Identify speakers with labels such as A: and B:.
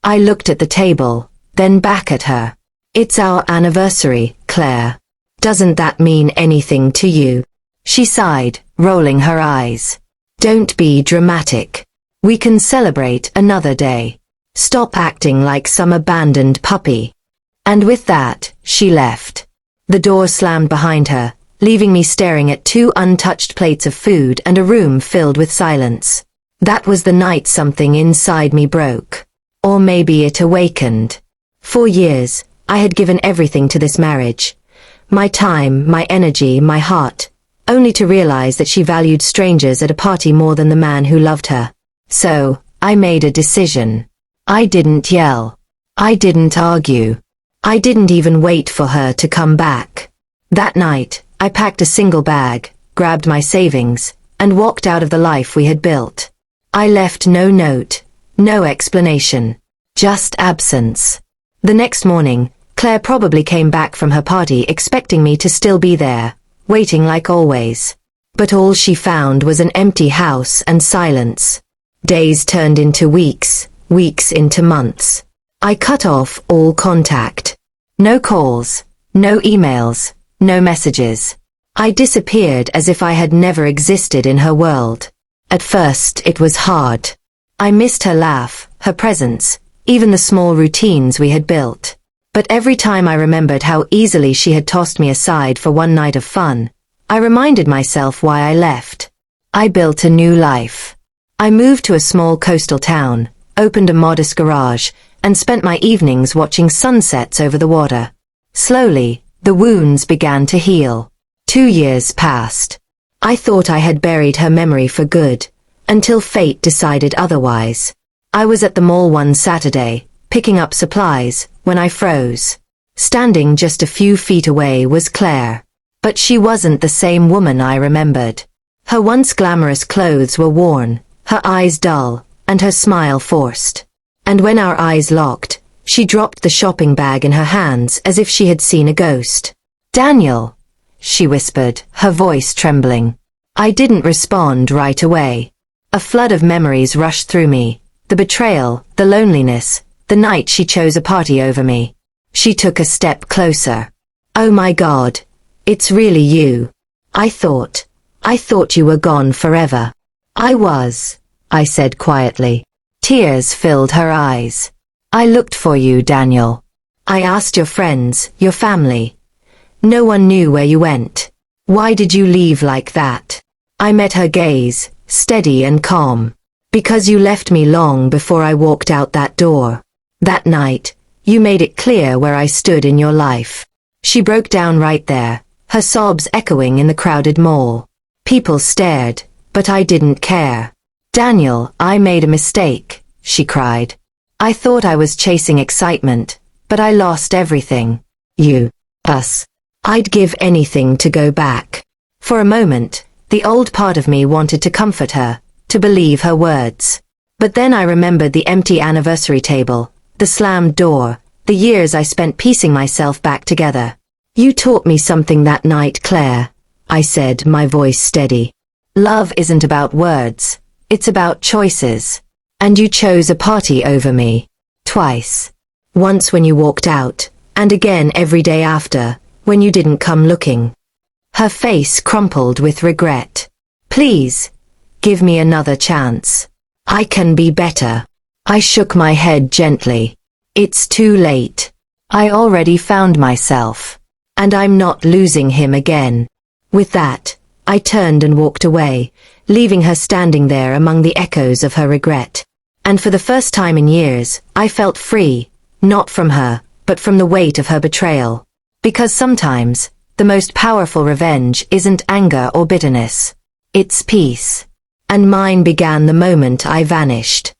A: I looked at the table, then back at her. It's our anniversary, Claire. Doesn't that mean anything to you? She sighed, rolling her eyes. Don't be dramatic. We can celebrate another day. Stop acting like some abandoned puppy. And with that, she left. The door slammed behind her, leaving me staring at 2 untouched plates of food and a room filled with silence. That was the night something inside me broke. Or maybe it awakened. For years, I had given everything to this marriage. My time, my energy, my heart, only to realize that she valued strangers at a party more than the man who loved her. So, I made a decision. I didn't yell. I didn't argue. I didn't even wait for her to come back. That night, I packed a single bag, grabbed my savings, and walked out of the life we had built. I left no note, no explanation, just absence. The next morning, Claire probably came back from her party expecting me to still be there, waiting like always. But all she found was an empty house and silence. Days turned into weeks, weeks into months. I cut off all contact. No calls, no emails, no messages. I disappeared as if I had never existed in her world. At first, it was hard. I missed her laugh, her presence, even the small routines we had built. But every time I remembered how easily she had tossed me aside for one night of fun, I reminded myself why I left. I built a new life. I moved to a small coastal town, opened a modest garage, and spent my evenings watching sunsets over the water. Slowly, the wounds began to heal. 2 years passed. I thought I had buried her memory for good, until fate decided otherwise. I was at the mall one Saturday, picking up supplies, when I froze. Standing just a few feet away was Claire. But she wasn't the same woman I remembered. Her once glamorous clothes were worn, her eyes dull, and her smile forced. And when our eyes locked, she dropped the shopping bag in her hands as if she had seen a ghost. "Daniel," she whispered, her voice trembling. I didn't respond right away. A flood of memories rushed through me. The betrayal, the loneliness, the night she chose a party over me. She took a step closer. "Oh my God, it's really you. I thought you were gone forever." "I was," I said quietly. Tears filled her eyes. "I looked for you, Daniel. I asked your friends, your family. No one knew where you went. Why did you leave like that?" I met her gaze, steady and calm. "Because you left me long before I walked out that door. That night, you made it clear where I stood in your life." She broke down right there, her sobs echoing in the crowded mall. People stared, but I didn't care. "Daniel, I made a mistake," she cried. "I thought I was chasing excitement, but I lost everything. You, us. I'd give anything to go back." For a moment, the old part of me wanted to comfort her, to believe her words. But then I remembered the empty anniversary table, the slammed door, the years I spent piecing myself back together. "You taught me something that night, Claire," I said, my voice steady. "Love isn't about words, it's about choices. And you chose a party over me. Twice. Once when you walked out, and again every day after, when you didn't come looking." Her face crumpled with regret. "Please, give me another chance. I can be better." I shook my head gently. "It's too late. I already found myself. And I'm not losing him again." With that, I turned and walked away, leaving her standing there among the echoes of her regret. And for the first time in years, I felt free, not from her, but from the weight of her betrayal. Because sometimes, the most powerful revenge isn't anger or bitterness. It's peace. And mine began the moment I vanished.